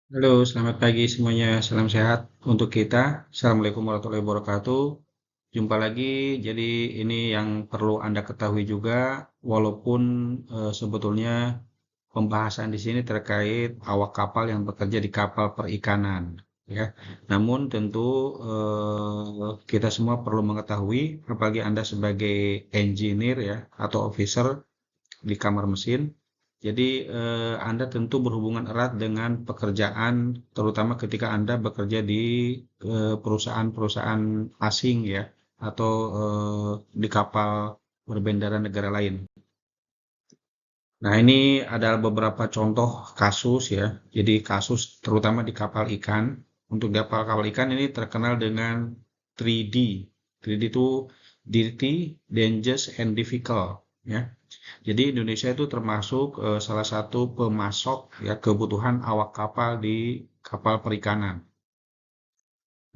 Halo, selamat pagi semuanya. Salam sehat untuk kita. Assalamualaikum warahmatullahi wabarakatuh. Jumpa lagi. Jadi ini yang perlu Anda ketahui juga, walaupun sebetulnya pembahasan di sini terkait awak kapal yang bekerja di kapal perikanan, ya. Namun tentu kita semua perlu mengetahui, apalagi Anda sebagai engineer ya atau officer di kamar mesin. Jadi Anda tentu berhubungan erat dengan pekerjaan, terutama ketika Anda bekerja di perusahaan-perusahaan asing ya, atau di kapal berbendera negara lain. Nah, ini adalah beberapa contoh kasus ya. Jadi kasus terutama di kapal ikan. Untuk di kapal ikan ini terkenal dengan 3D. 3D itu dirty, dangerous, and difficult ya. Jadi Indonesia itu termasuk salah satu pemasok ya kebutuhan awak kapal di kapal perikanan.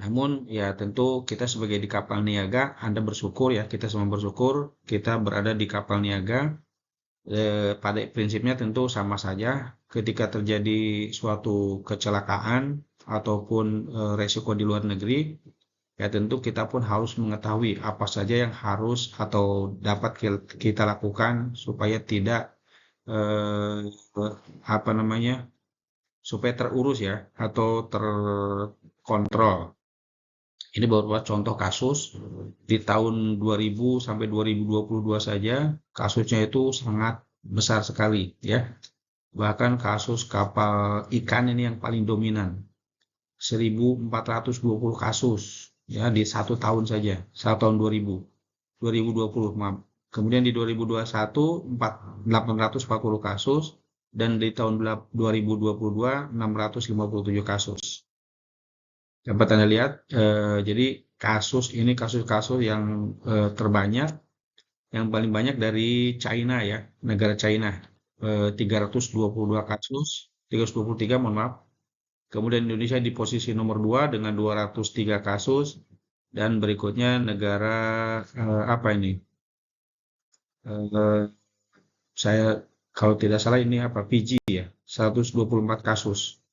Namun ya tentu kita sebagai di kapal niaga, Anda bersyukur ya, kita semua bersyukur kita berada di kapal niaga. Pada prinsipnya tentu sama saja ketika terjadi suatu kecelakaan ataupun resiko di luar negeri, ya tentu kita pun harus mengetahui apa saja yang harus atau dapat kita lakukan supaya tidak eh, apa namanya supaya terurus ya atau terkontrol. Ini beberapa contoh kasus di tahun 2000 sampai 2022 saja kasusnya itu sangat besar sekali ya. Bahkan kasus kapal ikan ini yang paling dominan, 1420 kasus ya di satu tahun saja, satu tahun 2020 maaf. Kemudian di 2021 840 kasus dan di tahun 2022 657 kasus. Dapat Anda lihat, jadi kasus-kasus yang terbanyak, yang paling banyak dari China ya, negara China, 322 kasus, 323 mohon maaf. Kemudian Indonesia di posisi nomor 2 dengan 203 kasus, dan berikutnya negara apa ini? Eh, saya kalau tidak salah ini apa? Fiji ya, 124 kasus.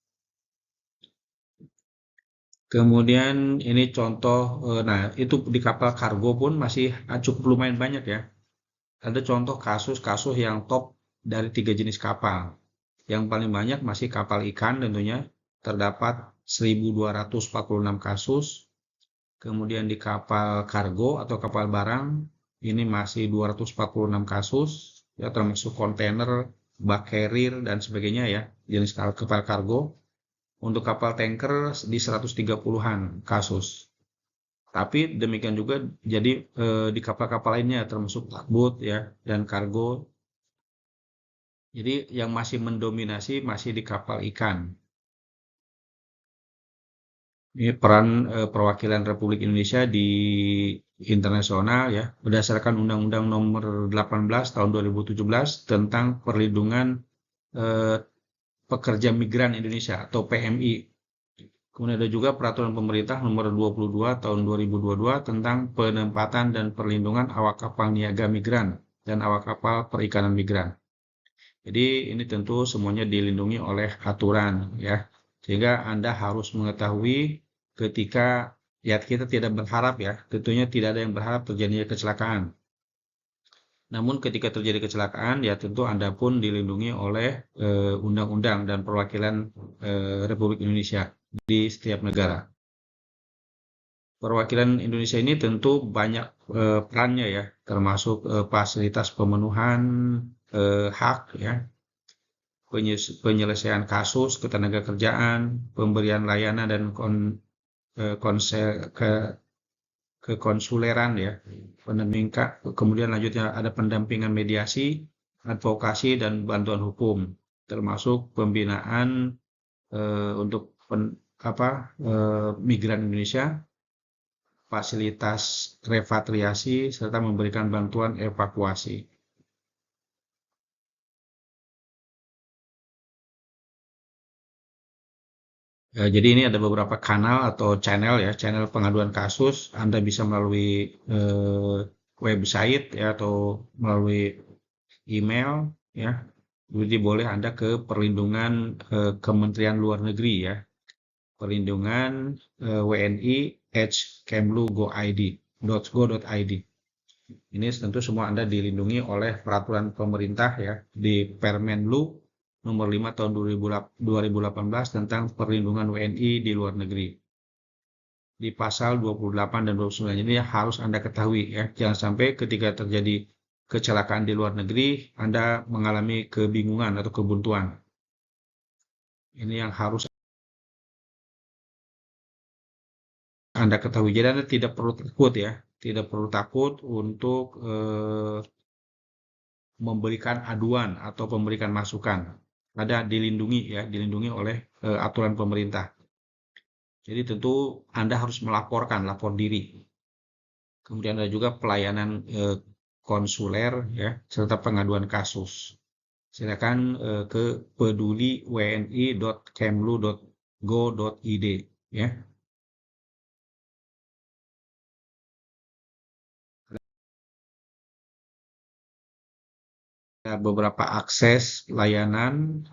Kemudian ini contoh, nah itu di kapal kargo pun masih cukup lumayan banyak ya. Ada contoh kasus-kasus yang top dari 3 jenis kapal. Yang paling banyak masih kapal ikan tentunya, terdapat 1.246 kasus. Kemudian di kapal kargo atau kapal barang, ini masih 246 kasus, ya termasuk kontainer, bak carrier, dan sebagainya ya, jenis kapal kargo. Untuk kapal tanker di 130-an kasus. Tapi demikian juga jadi di kapal-kapal lainnya termasuk tugboat ya dan kargo. Jadi yang masih mendominasi masih di kapal ikan. Ini peran perwakilan Republik Indonesia di internasional ya berdasarkan Undang-Undang Nomor 18 Tahun 2017 tentang perlindungan eh, pekerja migran Indonesia atau PMI. Kemudian ada juga peraturan pemerintah nomor 22 tahun 2022 tentang penempatan dan perlindungan awak kapal niaga migran dan awak kapal perikanan migran. Jadi ini tentu semuanya dilindungi oleh aturan ya. Sehingga Anda harus mengetahui ketika ya kita tidak berharap ya, tentunya tidak ada yang berharap terjadinya kecelakaan. Namun ketika terjadi kecelakaan ya tentu Anda pun dilindungi oleh undang-undang dan perwakilan Republik Indonesia di setiap negara. Perwakilan Indonesia ini tentu banyak perannya ya, termasuk fasilitas pemenuhan hak ya, penyelesaian kasus ketenagakerjaan, pemberian layanan dan konsel kekonsuleran ya, kemudian lanjutnya ada pendampingan mediasi, advokasi dan bantuan hukum, termasuk pembinaan untuk migran Indonesia, fasilitas repatriasi, serta memberikan bantuan evakuasi. Jadi ini ada beberapa kanal atau channel ya, channel pengaduan kasus. Anda bisa melalui website ya atau melalui email ya. Jadi boleh Anda ke perlindungan Kementerian Luar Negeri ya. Perlindungan wni.kemlu.go.id. Ini tentu semua Anda dilindungi oleh peraturan pemerintah ya di Permenlu nomor 5 tahun 2018 tentang perlindungan WNI di luar negeri. Di pasal 28 dan 29 ini harus Anda ketahui ya. Jangan sampai ketika terjadi kecelakaan di luar negeri Anda mengalami kebingungan atau kebuntuan. Ini yang harus Anda ketahui. Jadi Anda tidak perlu takut ya. Tidak perlu takut untuk memberikan aduan atau memberikan masukan. Ada dilindungi ya, dilindungi oleh aturan pemerintah. Jadi tentu Anda harus melaporkan, lapor diri. Kemudian ada juga pelayanan konsuler ya, serta pengaduan kasus. Silakan ke peduliwni.kemlu.go.id ya. Ada beberapa akses layanan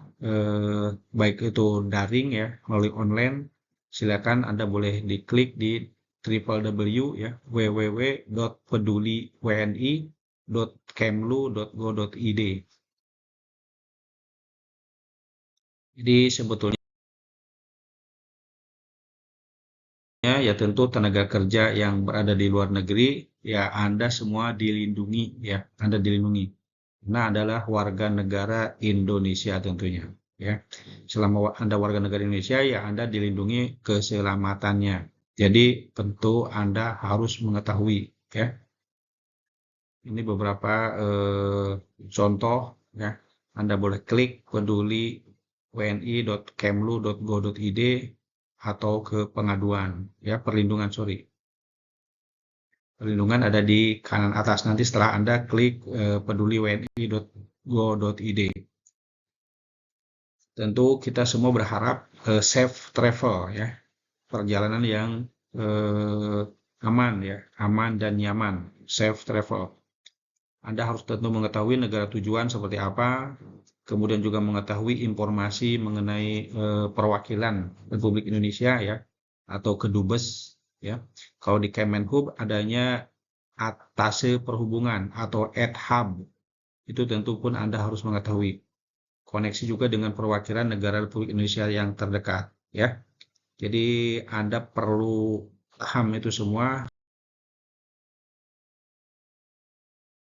baik itu daring ya melalui online. Silakan Anda boleh diklik di www ya www.peduliwni.kemlu.go.id. Jadi sebetulnya ya tentu tenaga kerja yang berada di luar negeri ya Anda semua dilindungi ya, Anda dilindungi. Karena adalah warga negara Indonesia tentunya ya. Selama Anda warga negara Indonesia ya Anda dilindungi keselamatannya. Jadi tentu Anda harus mengetahui ya. Ini beberapa contoh ya. Anda boleh klik peduli wni.kemlu.go.id atau ke pengaduan ya, perlindungan sorry. Perlindungan ada di kanan atas nanti setelah Anda klik peduli wni.go.id. Tentu kita semua berharap safe travel ya, perjalanan yang aman ya, aman dan nyaman, safe travel. Anda harus tentu mengetahui negara tujuan seperti apa, kemudian juga mengetahui informasi mengenai perwakilan Republik Indonesia ya, atau Kedubes ya. Kalau di Kemenhub adanya Atase Perhubungan atau Adhub, itu tentu pun Anda harus mengetahui. Koneksi juga dengan perwakilan negara Republik Indonesia yang terdekat ya. Jadi Anda perlu paham itu semua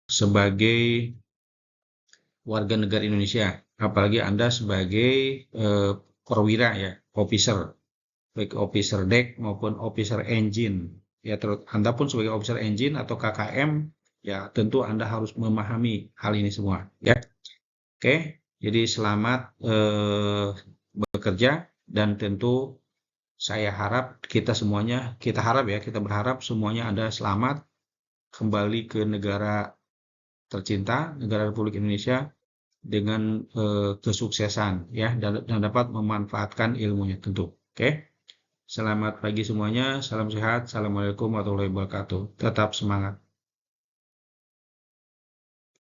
sebagai warga negara Indonesia, apalagi Anda sebagai perwira ya, officer, baik officer deck maupun officer engine ya. Terus Anda pun sebagai officer engine atau KKM ya tentu Anda harus memahami hal ini semua ya. Oke, jadi selamat bekerja dan tentu saya harap kita berharap semuanya Anda selamat kembali ke negara tercinta, negara Republik Indonesia dengan kesuksesan ya dan dapat memanfaatkan ilmunya tentu. Oke. Selamat pagi semuanya, salam sehat, assalamualaikum warahmatullahi wabarakatuh. Tetap semangat.